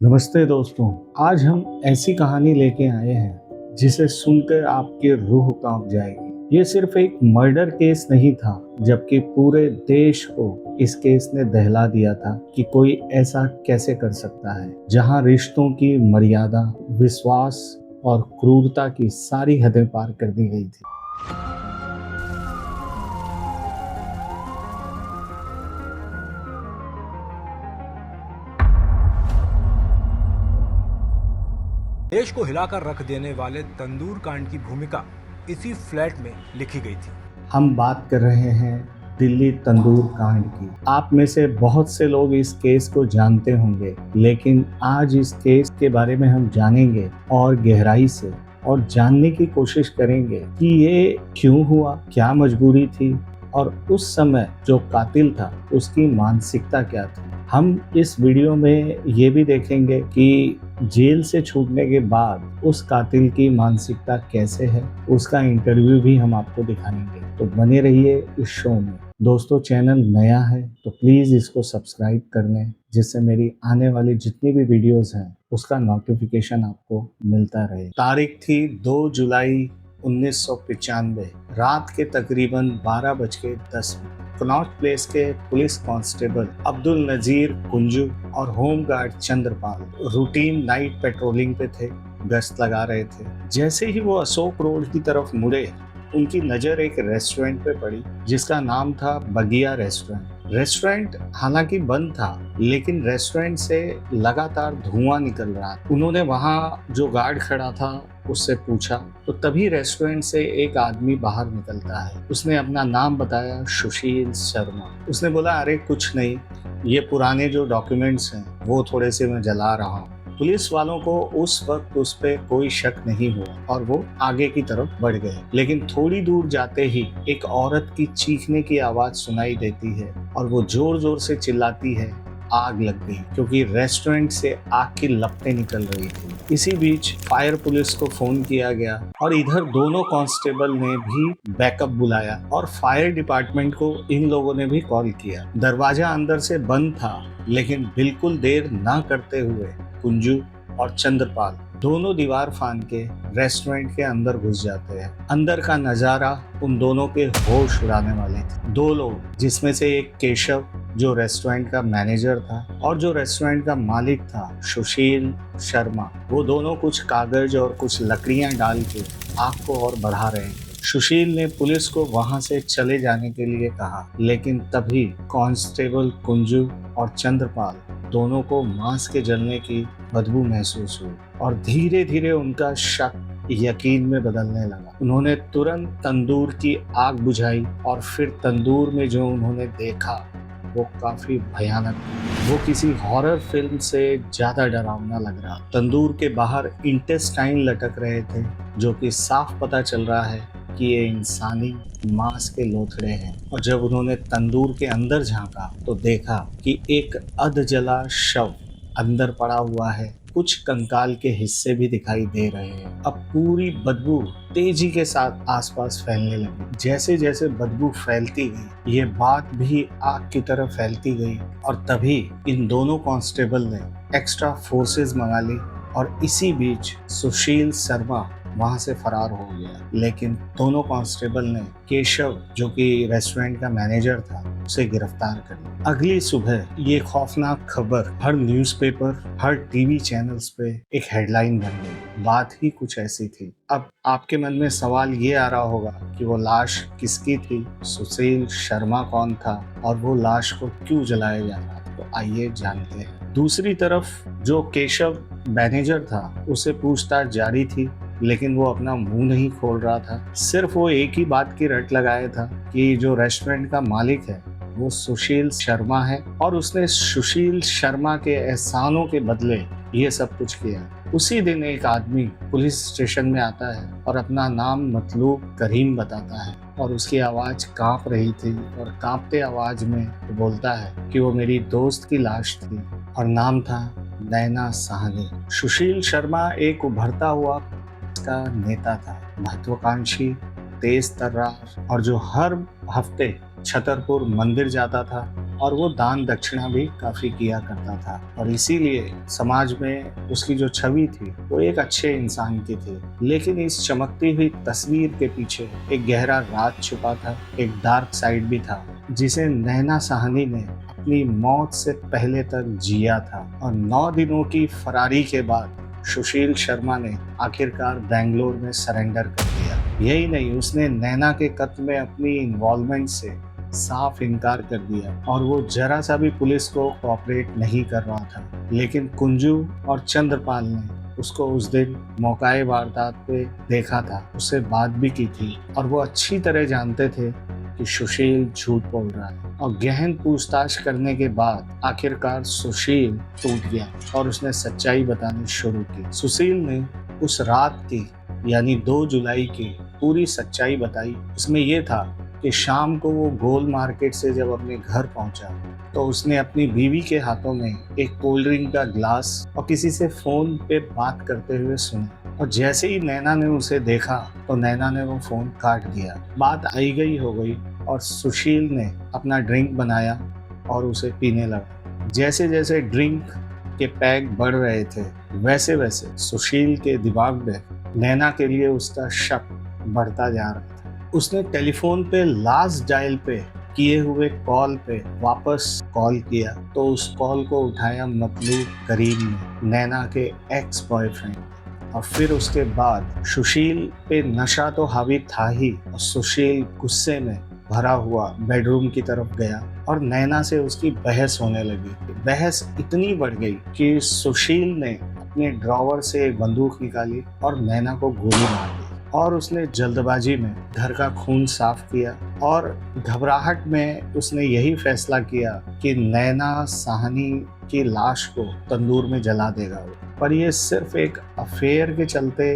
नमस्ते दोस्तों। आज हम ऐसी कहानी लेके आए हैं जिसे सुनकर आपकी रूह कांप जाएगी। ये सिर्फ एक मर्डर केस नहीं था, जबकि पूरे देश को इस केस ने दहला दिया था कि कोई ऐसा कैसे कर सकता है, जहां रिश्तों की मर्यादा, विश्वास और क्रूरता की सारी हदें पार कर दी गई थी। देश को हिलाकर रख देने वाले तंदूर कांड की भूमिका इसी फ्लैट में लिखी गई थी। हम बात कर रहे हैं दिल्ली तंदूर कांड की। आप में से बहुत से लोग इस केस को जानते होंगे, लेकिन आज इस केस के बारे में हम जानेंगे और गहराई से और जानने की कोशिश करेंगे कि ये क्यों हुआ, क्या मजबूरी थी और उस समय जो कातिल था उसकी मानसिकता क्या थी। हम इस वीडियो में ये भी देखेंगे कि जेल से छूटने के बाद उस कातिल की मानसिकता कैसे है, उसका इंटरव्यू भी हम आपको दिखाएंगे। तो बने रहिए इस शो में। दोस्तों, चैनल नया है तो प्लीज इसको सब्सक्राइब कर लें, जिससे मेरी आने वाली जितनी भी वीडियोस हैं उसका नोटिफिकेशन आपको मिलता रहे। तारीख थी 2 जुलाई 1995। रात के तकरीबन 12:10 कनॉट प्लेस के पुलिस कांस्टेबल अब्दुल नजीर कुंजू और home guard Chandrapal routine night patrolling पे थे, गश्त लगा रहे थे। जैसे ही वो अशोक रोड की तरफ मुड़े, उनकी नज़र एक रेस्टोरेंट पे पड़ी जिसका नाम था बगिया रेस्टोरेंट। रेस्टोरेंट हालांकि बंद था, लेकिन रेस्टोरेंट से लगातार धुआं निकल रहा था। उन्होंने वहाँ जो गार्ड खड़ा था उससे पूछा, तो तभी रेस्टोरेंट से एक आदमी बाहर निकलता है। उसने अपना नाम बताया, सुशील शर्मा। उसने बोला, अरे कुछ नहीं, ये पुराने जो डॉक्यूमेंट्स हैं वो थोड़े से मैं जला रहा हूँ। पुलिस वालों को उस वक्त उस पे कोई शक नहीं हुआ और वो आगे की तरफ बढ़ गए। लेकिन थोड़ी दूर जाते ही एक औरत की चीखने की आवाज सुनाई देती है और वो जोर जोर से चिल्लाती है, आग लग गई, क्योंकि रेस्टोरेंट से आग की लपटें निकल रही थी। इसी बीच फायर पुलिस को फोन किया गया और इधर दोनों कांस्टेबल ने भी बैकअप बुलाया और फायर डिपार्टमेंट को इन लोगों ने भी कॉल किया। दरवाजा अंदर से बंद था, लेकिन बिल्कुल देर ना करते हुए कुंजू और चंद्रपाल दोनों दीवार फांद के रेस्टोरेंट के अंदर घुस जाते हैं। अंदर का नजारा उन दोनों के होश उड़ाने वाले थे। दो लोग, जिसमें से एक केशव जो रेस्टोरेंट का मैनेजर था और जो रेस्टोरेंट का मालिक था सुशील शर्मा, वो दोनों कुछ कागज और कुछ लकड़ियां डाल के आग को और बढ़ा रहे थे। सुशील ने पुलिस को वहां से चले जाने के लिए कहा, लेकिन तभी कांस्टेबल कुंजू और चंद्रपाल दोनों को मांस के जलने की बदबू महसूस हुई और धीरे धीरे उनका शक यकीन में बदलने लगा। उन्होंने तुरंत तंदूर की आग बुझाई और फिर तंदूर में जो उन्होंने देखा वो काफी भयानक था। वो किसी हॉरर फिल्म से ज्यादा डरावना लग रहा। तंदूर के बाहर इंटेस्टाइन लटक रहे थे, जो कि साफ पता चल रहा है कि ये इंसानी मांस के लोथड़े हैं। और जब उन्होंने तंदूर के अंदर झांका तो देखा कि एक अध जला शव अंदर पड़ा हुआ है। कुछ कंकाल के हिस्से भी दिखाई दे रहे हैं। अब पूरी बदबू तेजी के साथ आसपास फैलने लगी। जैसे जैसे बदबू फैलती गई, ये बात भी आग की तरह फैलती गई और तभी इन दोनों कांस्टेबल ने एक्स्ट्रा फोर्सेस मंगा ली और इसी बीच सुशील शर्मा वहां से फरार हो गया। लेकिन दोनों कांस्टेबल ने केशव, जो कि रेस्टोरेंट का मैनेजर था, उसे गिरफ्तार कर लिया। अगली सुबह ये खौफनाक खबर हर न्यूज़पेपर, हर टीवी चैनल्स पे एक हेडलाइन बन गई। बात ही कुछ ऐसी थी। अब आपके मन में सवाल ये आ रहा होगा कि वो लाश किसकी थी, सुशील शर्मा कौन था और वो लाश को क्यों जलाया जा रहा। तो आइए जानते हैं। दूसरी तरफ जो केशव मैनेजर था, उसे पूछताछ जारी थी, लेकिन वो अपना मुंह नहीं खोल रहा था। सिर्फ वो एक ही बात की रट लगाया था कि जो रेस्टोरेंट का मालिक है वो सुशील शर्मा है और उसने सुशील शर्मा के एहसानों के बदले ये सब कुछ किया। उसी दिन एक आदमी पुलिस स्टेशन में आता है और अपना नाम मतलूब करीम बताता है और उसकी आवाज कांप रही थी और कांपते आवाज में वो बोलता है कि वो मेरी दोस्त की लाश थी और नाम था नैना साहनी। सुशील शर्मा एक उभरता हुआ का नेता था, महत्वाकांक्षी, तेज तर्रार और जो हर हफ्ते छतरपुर मंदिर जाता था और वो दान दक्षिणा भी काफी किया करता था और इसीलिए समाज में उसकी जो छवि थी वो एक अच्छे इंसान की थी। लेकिन इस चमकती हुई तस्वीर के पीछे एक गहरा राज छुपा था, एक डार्क साइड भी था जिसे नैना साहनी ने अपनी मौत से पहले तक जिया था। और 9 दिनों की फरारी के बाद सुशील शर्मा ने आखिरकार बेंगलोर में सरेंडर कर दिया। यही नहीं, उसने नैना के कत्ल में अपनी इन्वॉल्वमेंट से साफ इनकार कर दिया और वो जरा सा भी पुलिस को कोऑपरेट नहीं कर रहा था। लेकिन कुंजू और चंद्रपाल ने उसको उस दिन मौकाए वारदात पे देखा था, उससे बात भी की थी और वो अच्छी तरह जानते थे कि सुशील झूठ बोल रहा है। और गहन पूछताछ करने के बाद आखिरकार सुशील टूट गया और उसने सच्चाई बतानी शुरू की। सुशील ने उस रात की यानी 2 जुलाई की पूरी सच्चाई बताई। उसमें यह था कि शाम को वो गोल मार्केट से जब अपने घर पहुंचा तो उसने अपनी बीवी के हाथों में एक कोल्ड ड्रिंक का ग्लास और किसी से फोन पे बात करते हुए सुना। और जैसे ही नैना ने उसे देखा तो नैना ने वो फोन काट दिया। बात आई गई हो गई और सुशील ने अपना ड्रिंक बनाया और उसे पीने लगा। जैसे जैसे ड्रिंक के पैक बढ़ रहे थे वैसे वैसे सुशील के दिमाग में नैना के लिए उसका शक बढ़ता जा रहा था। उसने टेलीफोन पे लास्ट डायल पे किए हुए कॉल पे वापस कॉल किया तो उस कॉल को उठाया मतलूब करीम ने, नैना के एक्स बॉयफ्रेंड। और फिर उसके बाद सुशील पे नशा तो हावी था ही और सुशील गुस्से में भरा हुआ बेडरूम की तरफ गया और नैना से उसकी बहस होने लगी। बहस इतनी बढ़ गई कि सुशील ने अपने ड्रॉवर से एक बंदूक निकाली और नैना को गोली मार दी। और उसने जल्दबाजी में घर का खून साफ किया और घबराहट में उसने यही फैसला किया कि नैना साहनी की लाश को तंदूर में जला देगा। पर यह सिर्फ एक अफेयर के चलते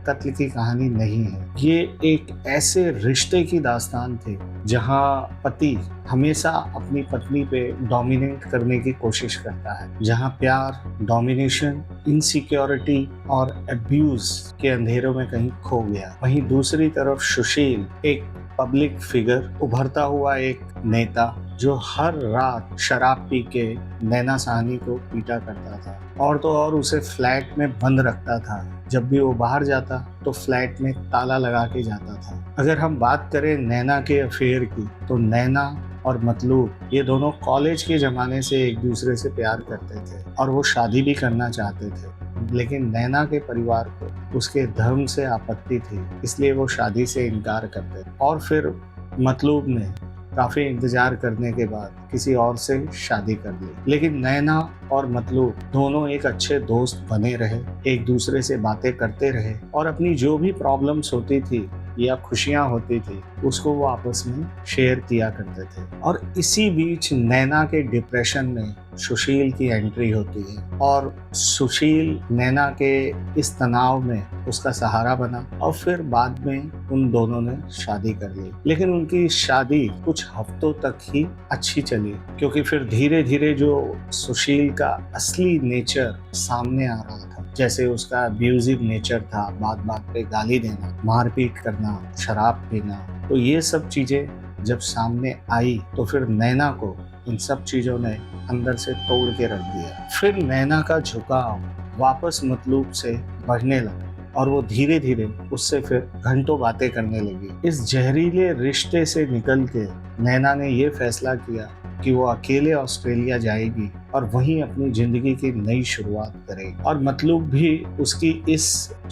कत्ल की कहानी नहीं है, ये एक ऐसे रिश्ते की दास्तान थी जहां पति हमेशा अपनी पत्नी पे डोमिनेट करने की कोशिश करता है, जहां प्यार, डोमिनेशन, इनसिक्योरिटी और अब्यूज के अंधेरों में कहीं खो गया। वहीं दूसरी तरफ सुशील एक पब्लिक फिगर, उभरता हुआ एक नेता जो हर रात शराब पी के नैना साहनी को पीटा करता था और तो और उसे फ्लैट में बंद रखता था। जब भी वो बाहर जाता तो फ्लैट में ताला लगा के जाता था। अगर हम बात करें नैना के अफेयर की तो नैना और मतलूब ये दोनों कॉलेज के ज़माने से एक दूसरे से प्यार करते थे और वो शादी भी करना चाहते थे। लेकिन नैना के परिवार को उसके धर्म से आपत्ति थी, इसलिए वो शादी से इनकार करते थे। और फिर मतलूब ने काफ़ी इंतजार करने के बाद किसी और से शादी कर ली। लेकिन नैना और मतलूब दोनों एक अच्छे दोस्त बने रहे, एक दूसरे से बातें करते रहे और अपनी जो भी प्रॉब्लम्स होती थी या खुशियां होती थी उसको वो आपस में शेयर किया करते थे। और इसी बीच नैना के डिप्रेशन में सुशील की एंट्री होती है और सुशील नैना के इस तनाव में उसका सहारा बना और फिर बाद में उन दोनों ने शादी कर ली। लेकिन उनकी शादी कुछ हफ्तों तक ही अच्छी चली क्योंकि फिर धीरे धीरे जो सुशील का असली नेचर सामने आ रहा था, जैसे उसका अब्यूजिव नेचर था, बात बात पे गाली देना, मारपीट करना, शराब पीना, तो ये सब चीजें जब सामने आई तो फिर नैना को इन सब चीजों ने अंदर से तोड़ के रख दिया। फिर नैना का झुकाव वापस मतलूब से बढ़ने लगा और वो धीरे धीरे उससे फिर घंटों बातें करने लगी। इस जहरीले रिश्ते से निकल के नैना ने ये फैसला किया कि वो अकेले ऑस्ट्रेलिया जाएगी और वहीं अपनी जिंदगी की नई शुरुआत करेगी। और मतलूब भी उसकी इस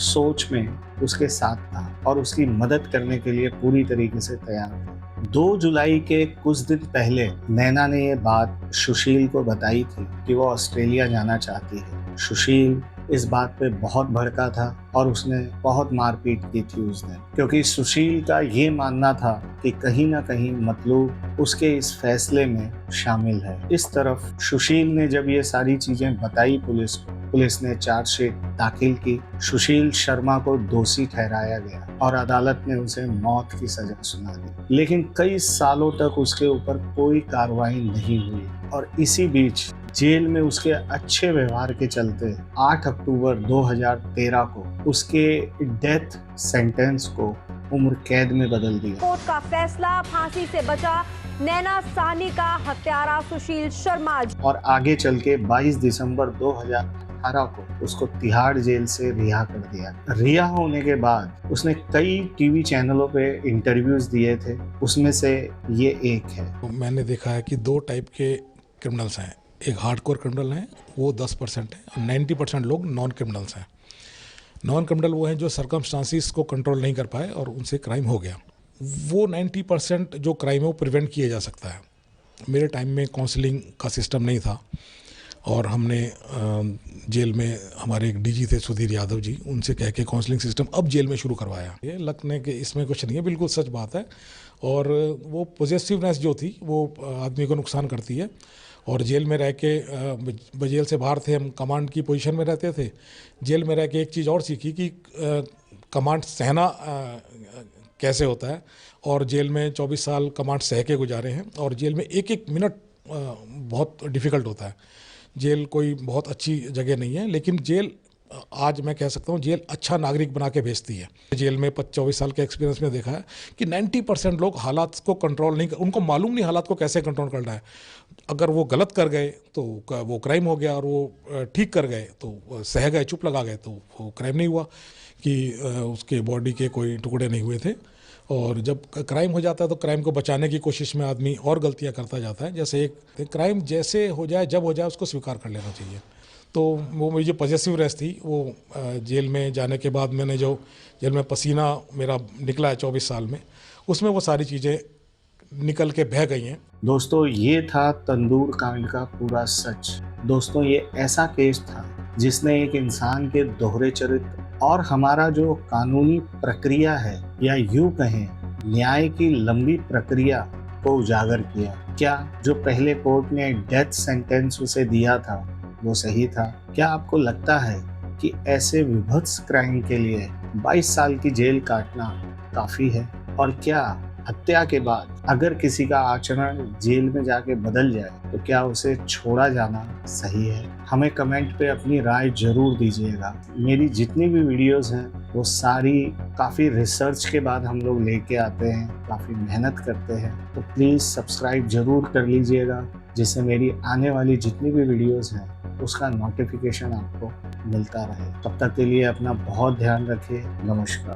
सोच में उसके साथ था और उसकी मदद करने के लिए पूरी तरीके से तैयार था। 2 जुलाई के कुछ दिन पहले नैना ने ये बात सुशील को बताई थी कि वो ऑस्ट्रेलिया जाना चाहती है। सुशील इस बात पे बहुत भड़का था और उसने बहुत मारपीट की थी उस दिन, क्योंकि सुशील का ये मानना था कि कहीं ना कहीं मतलूब उसके इस फैसले में शामिल है। इस तरफ सुशील ने जब ये सारी चीजें बताई पुलिस को, पुलिस ने चार्जशीट दाखिल की। सुशील शर्मा को दोषी ठहराया गया और अदालत ने उसे मौत की सजा सुना दी। लेकिन कई सालों तक उसके ऊपर कोई कार्रवाई नहीं हुई और इसी बीच जेल में उसके अच्छे व्यवहार के चलते 8 अक्टूबर 2013 को उसके डेथ सेंटेंस को उम्र कैद में बदल दिया। कोर्ट का फैसला, फांसी से बचा नैना साहनी का हत्यारा सुशील शर्मा। और आगे चल के 22 दिसंबर 2018 को उसको तिहाड़ जेल से रिहा कर दिया। रिहा होने के बाद उसने कई टीवी चैनलों पे इंटरव्यूज दिए थे, उसमें से ये एक है। मैंने देखा है कि दो टाइप के क्रिमिनल्स हैं। एक हार्डकोर क्रिमिनल हैं, वो 10% है, और 90% लोग नॉन क्रिमिनल्स हैं। नॉन क्रिमिनल वो हैं जो सर्कमस्टांसिस को कंट्रोल नहीं कर पाए और उनसे क्राइम हो गया। वो 90% जो क्राइम है वो प्रिवेंट किया जा सकता है। मेरे टाइम में काउंसलिंग का सिस्टम नहीं था और हमने जेल में हमारे एक डीजी थे सुधीर यादव जी, उनसे कह के काउंसलिंग सिस्टम अब जेल में शुरू करवाया। ये लगने के इसमें कुछ नहीं है, बिल्कुल सच बात है। और वो पॉजिटिवनेस जो थी वो आदमी को नुकसान करती है। और जेल में रह के जेल से बाहर थे, हम कमांड की पोजीशन में रहते थे। जेल में रह के एक चीज़ और सीखी कि कमांड सहना कैसे होता है। और जेल में 24 साल कमांड सह के गुजारे हैं और जेल में एक एक मिनट बहुत डिफ़िकल्ट होता है। जेल कोई बहुत अच्छी जगह नहीं है, लेकिन जेल आज मैं कह सकता हूँ जेल अच्छा नागरिक बना के भेजती है। जेल में 24 साल के एक्सपीरियंस में देखा है कि 90% लोग हालात को कंट्रोल नहीं कर, उनको मालूम नहीं हालात को कैसे कंट्रोल करना है। अगर वो गलत कर गए तो वो क्राइम हो गया, और वो ठीक कर गए तो सह गए, चुप लगा गए तो वो क्राइम नहीं हुआ कि उसके बॉडी के कोई टुकड़े नहीं हुए थे। और जब क्राइम हो जाता है तो क्राइम को बचाने की कोशिश में आदमी और गलतियां करता जाता है। जैसे एक क्राइम जैसे हो जाए, जब हो जाए, उसको स्वीकार कर लेना चाहिए। तो वो मेरी जो पॉजिटिवनेस थी वो जेल में जाने के बाद मैंने जो जेल में पसीना मेरा निकला है 24 साल में, उसमें वो सारी चीज़ें निकल के बह गई हैं। दोस्तों, ये था तंदूर कांड का पूरा सच। दोस्तों, ये ऐसा केस था जिसने एक इंसान के दोहरे चरित्र और हमारा जो कानूनी प्रक्रिया है, या यूं कहें न्याय की लंबी प्रक्रिया को उजागर किया। क्या जो पहले कोर्ट ने डेथ सेंटेंस उसे दिया था वो सही था? क्या आपको लगता है कि ऐसे विभत्स क्राइम के लिए 22 साल की जेल काटना काफी है? और क्या हत्या के बाद अगर किसी का आचरण जेल में जाके बदल जाए तो क्या उसे छोड़ा जाना सही है? हमें कमेंट पे अपनी राय जरूर दीजिएगा। मेरी जितनी भी वीडियोस हैं वो सारी काफ़ी रिसर्च के बाद हम लोग लेके आते हैं, काफ़ी मेहनत करते हैं। तो प्लीज़ सब्सक्राइब जरूर कर लीजिएगा, जिससे मेरी आने वाली जितनी भी वीडियोस हैं उसका नोटिफिकेशन आपको मिलता रहे। तब तक के लिए अपना बहुत ध्यान रखिए। नमस्कार।